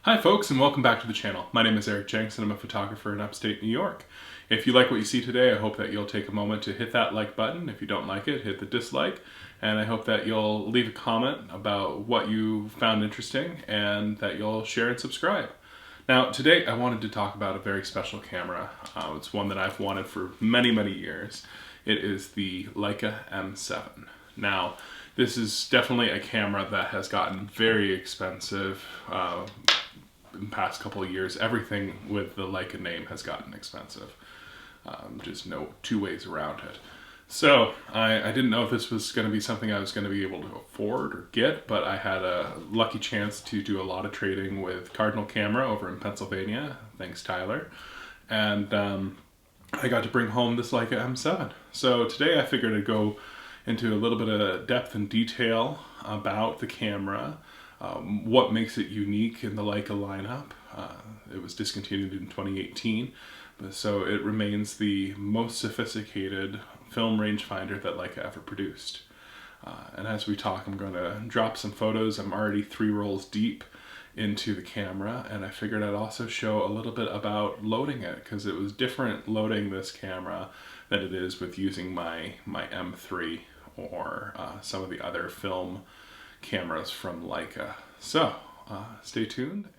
Hi folks, and welcome back to the channel. My name is Eric Jenks and I'm a photographer in upstate New York. If you like what you see today, I hope that you'll take a moment to hit that like button. If you don't like it, hit the dislike. And I hope that you'll leave a comment about what you found interesting and that you'll share and subscribe. Now today I wanted to talk about a very special camera. It's one that I've wanted for many years. It is the Leica M7. Now this is definitely a camera that has gotten very expensive in the past couple of years. Everything with the Leica name has gotten expensive. Just no two ways around it. So I didn't know if this was going to be something I was going to be able to afford or get, but I had a lucky chance to do a lot of trading with Cardinal Camera over in Pennsylvania. Thanks, Tyler. And I got to bring home this Leica M7. So today I figured I'd go into a little bit of depth and detail about the camera, what makes it unique in the Leica lineup. It was discontinued in 2018, so it remains the most sophisticated film rangefinder that Leica ever produced. And as we talk, I'm going to drop some photos. I'm already 3 rolls deep into the camera, and I figured I'd also show a little bit about loading it, because it was different loading this camera than it is with using my M3 or some of the other film cameras from Leica. So stay tuned.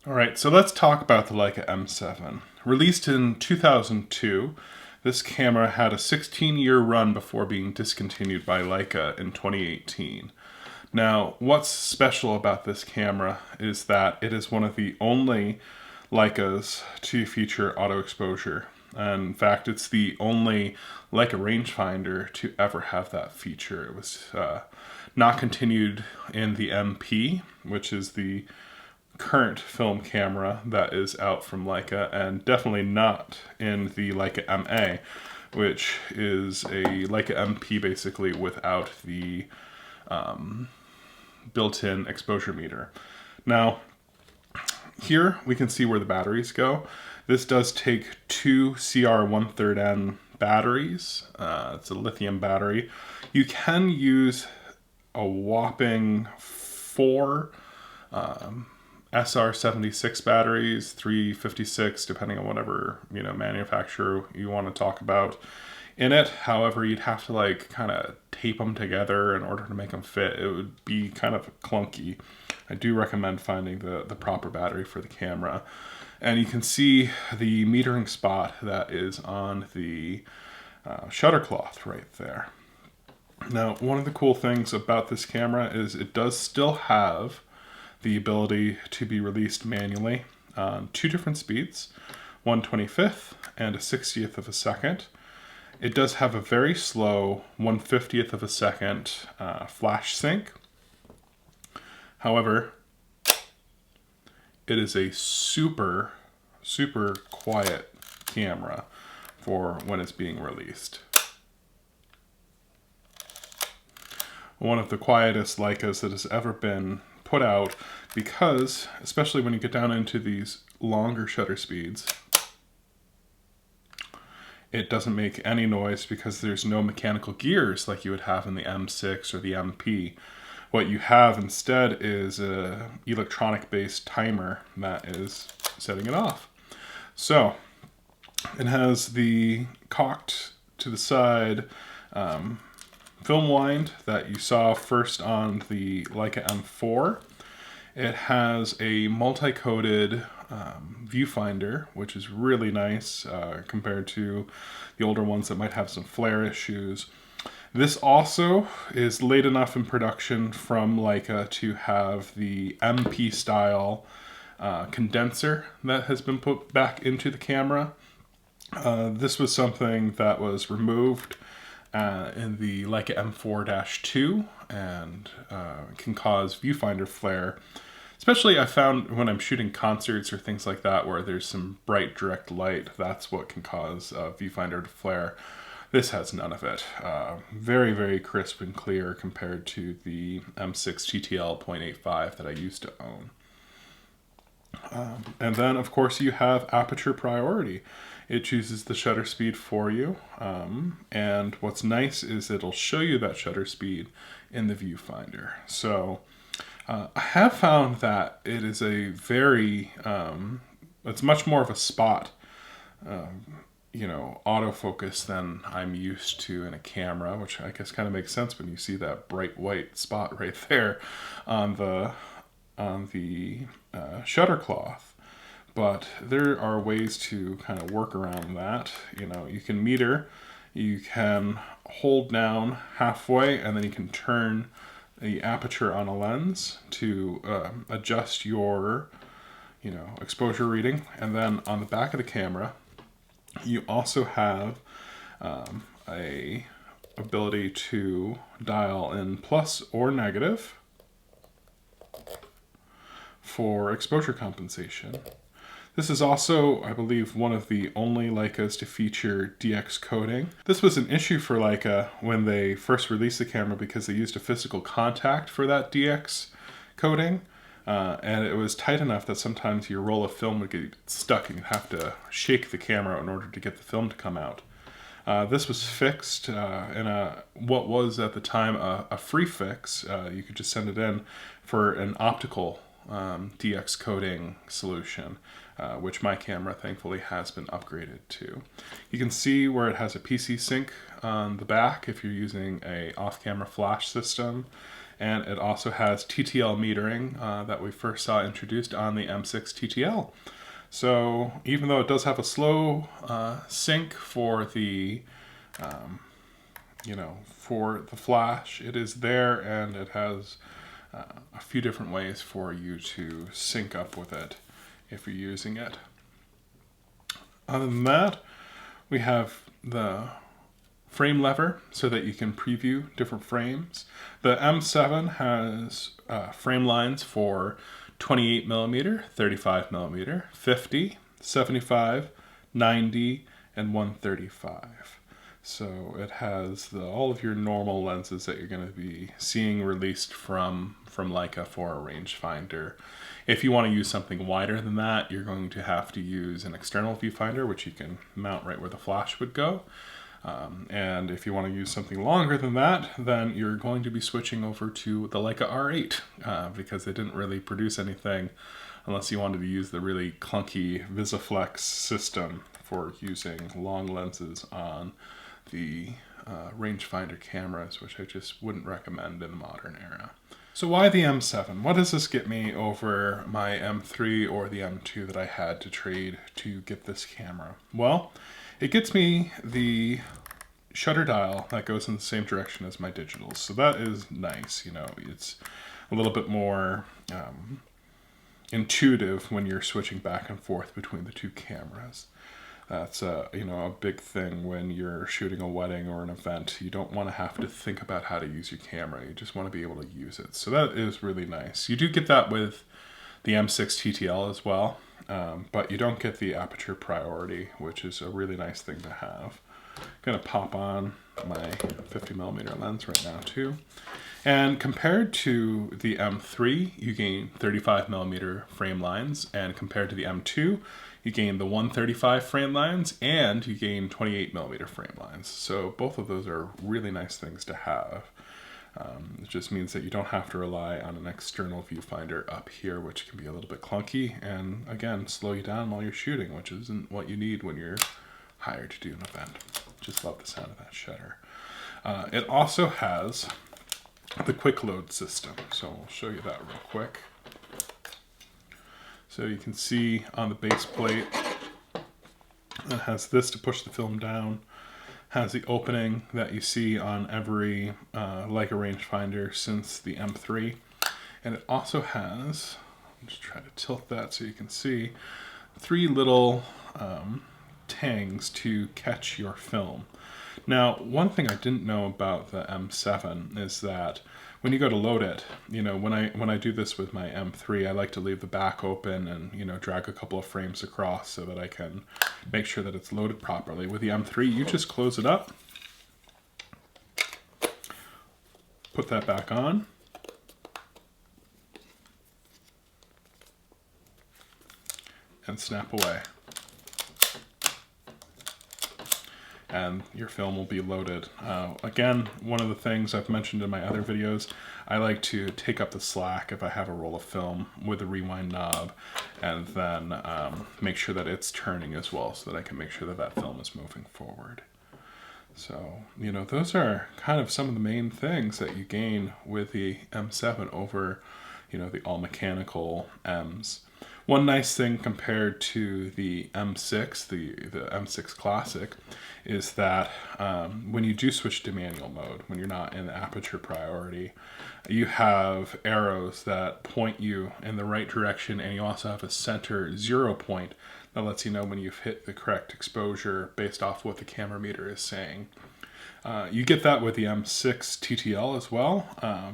Alright, so let's talk about the Leica M7. Released in 2002, this camera had a 16-year run before being discontinued by Leica in 2018. Now, what's special about this camera is that it is one of the only Leicas to feature auto exposure. And in fact, it's the only Leica rangefinder to ever have that feature. It was not continued in the MP, which is the current film camera that is out from Leica, and definitely not in the Leica MA, which is a Leica MP basically without the built-in exposure meter. Now, here we can see where the batteries go. This does take 2 CR1/3N batteries. It's a lithium battery. You can use a whopping 4 SR76 batteries, 356, depending on whatever manufacturer you want to talk about in it. However, you'd have to kind of tape them together in order to make them fit. It would be kind of clunky. I do recommend finding the proper battery for the camera. And you can see the metering spot that is on the shutter cloth right there. Now, one of the cool things about this camera is it does still have the ability to be released manually on 2 different speeds, 1/25th and a 60th of a second. It does have a very slow 1/50th of a second flash sync. However, it is a super quiet camera for when it's being released. One of the quietest Leicas that has ever been put out, because especially when you get down into these longer shutter speeds, it doesn't make any noise because there's no mechanical gears like you would have in the M6 or the MP. What you have instead is a electronic based timer that is setting it off. So it has the cocked to the side film wind that you saw first on the Leica M4. It has a multi-coated viewfinder, which is really nice compared to the older ones that might have some flare issues. This also is late enough in production from Leica to have the MP style condenser that has been put back into the camera. This was something that was removed in the Leica M4-2 and can cause viewfinder flare. Especially I found when I'm shooting concerts or things like that where there's some bright direct light, that's what can cause viewfinder to flare. This has none of it. Very crisp and clear compared to the M6 TTL 0.85 that I used to own. And then, of course, you have aperture priority. It chooses the shutter speed for you. And what's nice is it'll show you that shutter speed in the viewfinder. So I have found that it is a very, it's much more of a spot, autofocus than I'm used to in a camera, which I guess kind of makes sense when you see that bright white spot right there on the shutter cloth. But there are ways to kind of work around that. You can meter, you can hold down halfway, and then you can turn the aperture on a lens to adjust your exposure reading. And then on the back of the camera you also have a ability to dial in plus or negative for exposure compensation. This is also, I believe, one of the only Leicas to feature DX coding. This was an issue for Leica when they first released the camera because they used a physical contact for that DX coding. And it was tight enough that sometimes your roll of film would get stuck and you'd have to shake the camera in order to get the film to come out. This was fixed in what was at the time a free fix. You could just send it in for an optical DX coding solution, which my camera thankfully has been upgraded to. You can see where it has a PC sync on the back if you're using a off-camera flash system, and it also has TTL metering that we first saw introduced on the M6 TTL. So even though it does have a slow sync for the for the flash, it is there, and it has a few different ways for you to sync up with it if you're using it. Other than that, we have the frame lever so that you can preview different frames. The M7 has frame lines for 28mm, 35mm, 50, 75, 90, and 135. So it has all of your normal lenses that you're going to be seeing released from Leica for a rangefinder. If you want to use something wider than that, you're going to have to use an external viewfinder, which you can mount right where the flash would go. And if you want to use something longer than that, then you're going to be switching over to the Leica R8 because they didn't really produce anything unless you wanted to use the really clunky VisiFlex system for using long lenses on the rangefinder cameras, which I just wouldn't recommend in the modern era. So why the M7? What does this get me over my M3 or the M2 that I had to trade to get this camera? Well, it gets me the shutter dial that goes in the same direction as my digitals. So that is nice. It's a little bit more intuitive when you're switching back and forth between the two cameras. That's a big thing when you're shooting a wedding or an event. You don't want to have to think about how to use your camera. You just want to be able to use it. So that is really nice. You do get that with the M6 TTL as well, but you don't get the aperture priority, which is a really nice thing to have. I'm going to pop on my 50mm lens right now too. And compared to the M3, you gain 35mm frame lines, and compared to the M2, you gain the 135 frame lines, and you gain 28mm frame lines. So both of those are really nice things to have. It just means that you don't have to rely on an external viewfinder up here, which can be a little bit clunky, and again, slow you down while you're shooting, which isn't what you need when you're hired to do an event. Just love the sound of that shutter. It also has the quick load system, so I'll show you that real quick. So you can see on the base plate, it has this to push the film down, has the opening that you see on every Leica rangefinder since the M3, and it also has, I'll just try to tilt that so you can see, 3 little tangs to catch your film. Now, one thing I didn't know about the M7 is that when you go to load it, when I do this with my M3, I like to leave the back open and, drag a couple of frames across so that I can make sure that it's loaded properly. With the M3, you just close it up, put that back on, and snap away. and your film will be loaded. Again, one of the things I've mentioned in my other videos, I like to take up the slack if I have a roll of film with a rewind knob, and then make sure that it's turning as well, so that I can make sure that that film is moving forward. So, you know, those are kind of some of the main things that you gain with the M7 over, you know, the all-mechanical Ms. One nice thing compared to the M6, the M6 Classic, is that when you do switch to manual mode, when you're not in the aperture priority, you have arrows that point you in the right direction, and you also have a center 0 point that lets you know when you've hit the correct exposure based off what the camera meter is saying. You get that with the M6 TTL as well,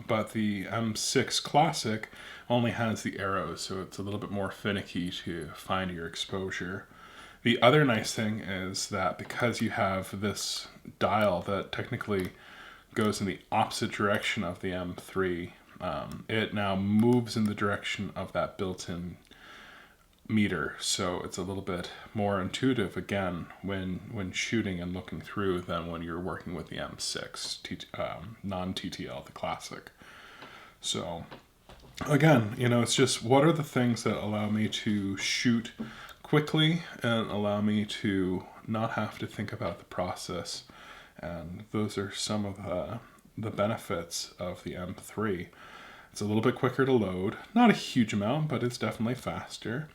but the M6 Classic only has the arrows, so it's a little bit more finicky to find your exposure. The other nice thing is that because you have this dial that technically goes in the opposite direction of the M3, it now moves in the direction of that built-in meter, so it's a little bit more intuitive again when shooting and looking through than when you're working with the M6 non-TTL, the Classic. So again, you know, it's just what are the things that allow me to shoot quickly and allow me to not have to think about the process, and those are some of the benefits of the M3. It's a little bit quicker to load, not a huge amount, but it's definitely faster.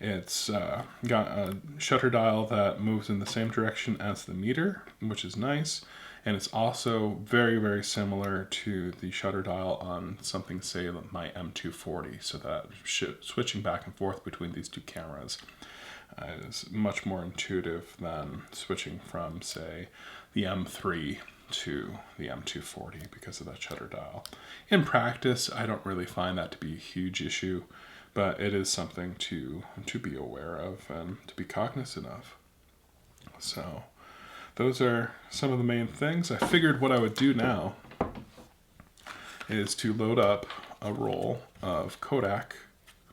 It's got a shutter dial that moves in the same direction as the meter, which is nice. And it's also very, very similar to the shutter dial on something, say, my M240. So that switching back and forth between these two cameras is much more intuitive than switching from, say, the M3 to the M240 because of that shutter dial. In practice, I don't really find that to be a huge issue, but it is something to be aware of and to be cognizant of. So those are some of the main things. I figured what I would do now is to load up a roll of Kodak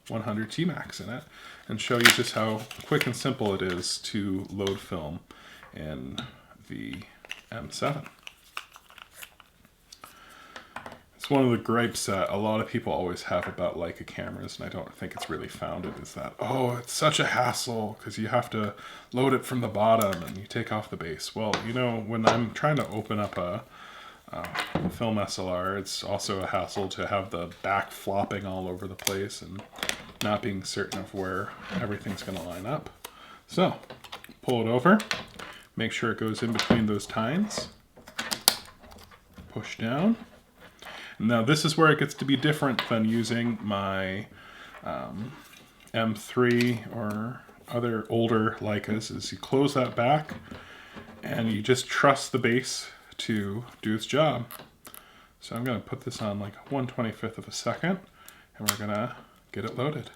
100 T-Max in it and show you just how quick and simple it is to load film in the M7. It's one of the gripes that a lot of people always have about Leica cameras, and I don't think it's really founded, is that, oh, it's such a hassle because you have to load it from the bottom and you take off the base. Well, you know, when I'm trying to open up a film SLR, it's also a hassle to have the back flopping all over the place and not being certain of where everything's going to line up. So, pull it over, make sure it goes in between those tines, push down. Now this is where it gets to be different than using my M3 or other older Leicas, is you close that back and you just trust the base to do its job. So I'm going to put this on like 1/25 of a second and we're going to get it loaded.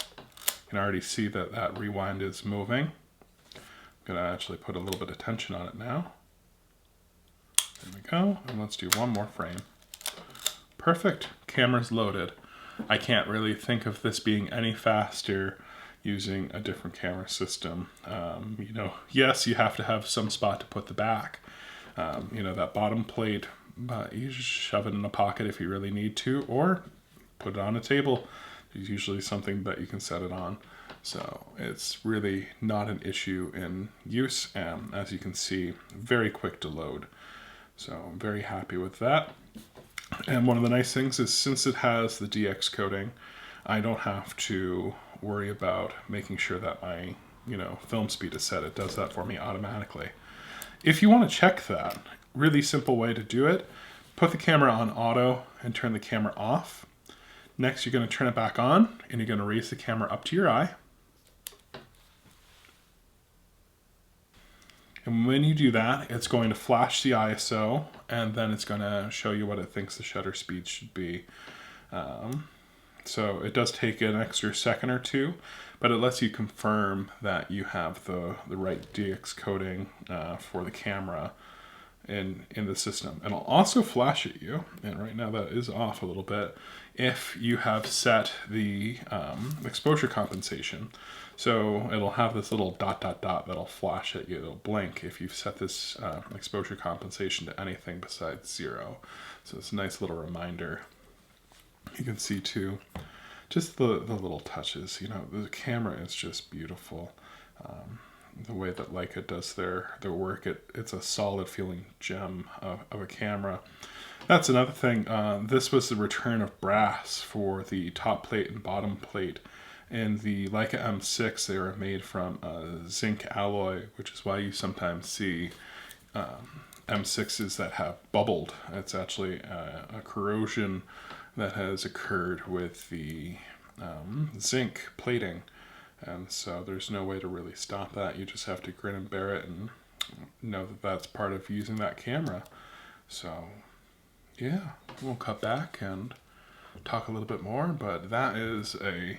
You can already see that that rewind is moving. I'm going to actually put a little bit of tension on it now. There we go, and let's do one more frame. Perfect, camera's loaded. I can't really think of this being any faster using a different camera system. You know, yes, you have to have some spot to put the back. You know, that bottom plate, you just shove it in a pocket if you really need to, or put it on a table. There's usually something that you can set it on. So it's really not an issue in use, and as you can see, very quick to load. So I'm very happy with that. And one of the nice things is, since it has the DX coating, I don't have to worry about making sure that my, you know, film speed is set. It does that for me automatically. If you want to check that, really simple way to do it, put the camera on auto and turn the camera off. Next, you're going to turn it back on and you're going to raise the camera up to your eye. And when you do that, it's going to flash the ISO, and then it's going to show you what it thinks the shutter speed should be. So it does take an extra second or two, but it lets you confirm that you have the right DX coating for the camera. in the system. And I'll also flash at you, and right now that is off a little bit, if you have set the exposure compensation. So it'll have this little dot dot dot that'll flash at you, it'll blink if you've set this exposure compensation to anything besides 0. So it's a nice little reminder. You can see too, just the little touches, you know, the camera is just beautiful. The way that Leica does their work, it's a solid feeling gem of a camera. That's another thing. This was the return of brass for the top plate and bottom plate. In the Leica M6, they were made from zinc alloy, which is why you sometimes see M6s that have bubbled. It's actually a corrosion that has occurred with the zinc plating. And so there's no way to really stop that. You just have to grin and bear it and know that that's part of using that camera. So yeah, we'll cut back and talk a little bit more, but that is a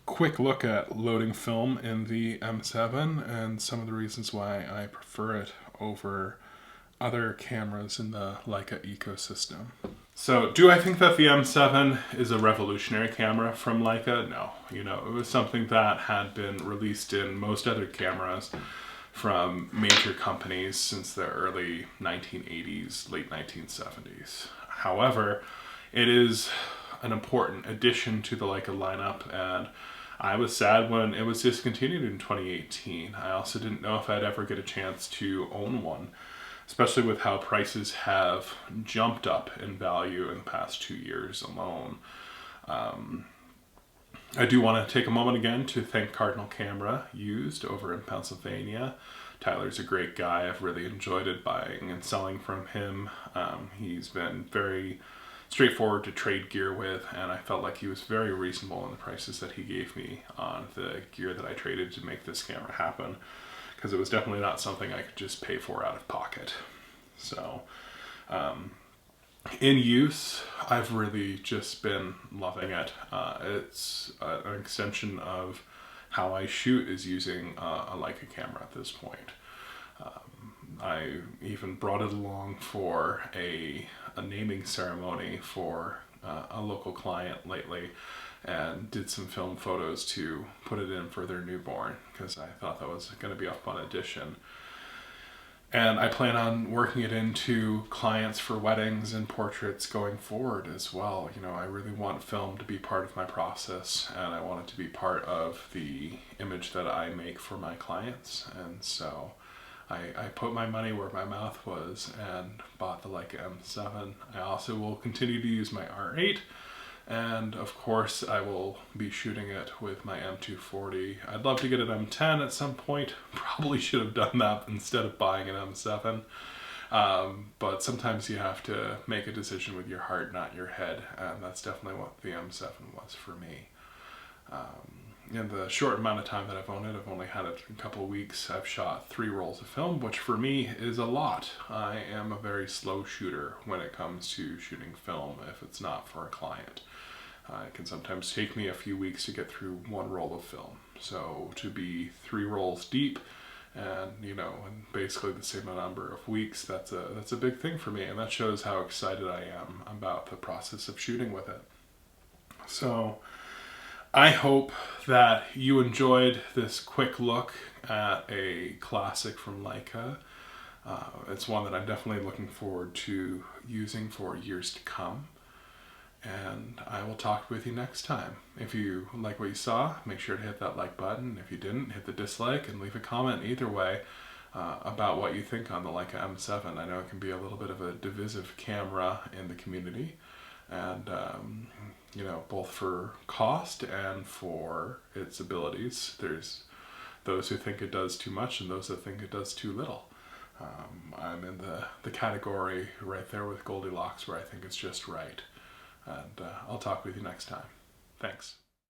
quick look at loading film in the M7 and some of the reasons why I prefer it over other cameras in the Leica ecosystem. So, do I think that the M7 is a revolutionary camera from Leica? No. You know, it was something that had been released in most other cameras from major companies since the early 1980s, late 1970s. However, it is an important addition to the Leica lineup, and I was sad when it was discontinued in 2018. I also didn't know if I'd ever get a chance to own one, especially with how prices have jumped up in value in the past 2 years alone. I do want to take a moment again to thank Cardinal Camera Used over in Pennsylvania. Tyler's a great guy. I've really enjoyed it, buying and selling from him. He's been very straightforward to trade gear with, and I felt like he was very reasonable in the prices that he gave me on the gear that I traded to make this camera happen, because it was definitely not something I could just pay for out of pocket. So in use, I've really just been loving it. It's an extension of how I shoot, is using a Leica camera at this point. I even brought it along for a naming ceremony for a local client lately, and did some film photos to put it in for their newborn, because I thought that was going to be a fun addition. And I plan on working it into clients for weddings and portraits going forward as well. You know, I really want film to be part of my process, and I want it to be part of the image that I make for my clients. And so I put my money where my mouth was and bought the Leica M7. I also will continue to use my R8, and of course I will be shooting it with my M240. I'd love to get an M10 at some point. Probably should have done that instead of buying an M7. But sometimes you have to make a decision with your heart, not your head, and that's definitely what the M7 was for me. In the short amount of time that I've owned it, I've only had it a couple of weeks. I've shot 3 rolls of film, which for me is a lot. I am a very slow shooter when it comes to shooting film if it's not for a client. It can sometimes take me a few weeks to get through 1 roll of film. So to be 3 rolls deep, and you know, in basically the same number of weeks, that's a big thing for me, and that shows how excited I am about the process of shooting with it. So I hope that you enjoyed this quick look at a classic from Leica. It's one that I'm definitely looking forward to using for years to come. And I will talk with you next time. If you like what you saw, make sure to hit that like button. If you didn't, hit the dislike and leave a comment either way about what you think on the Leica M7. I know it can be a little bit of a divisive camera in the community, and you know, both for cost and for its abilities. There's those who think it does too much and those that think it does too little. I'm in the category right there with Goldilocks, where I think it's just right. And I'll talk with you next time. Thanks.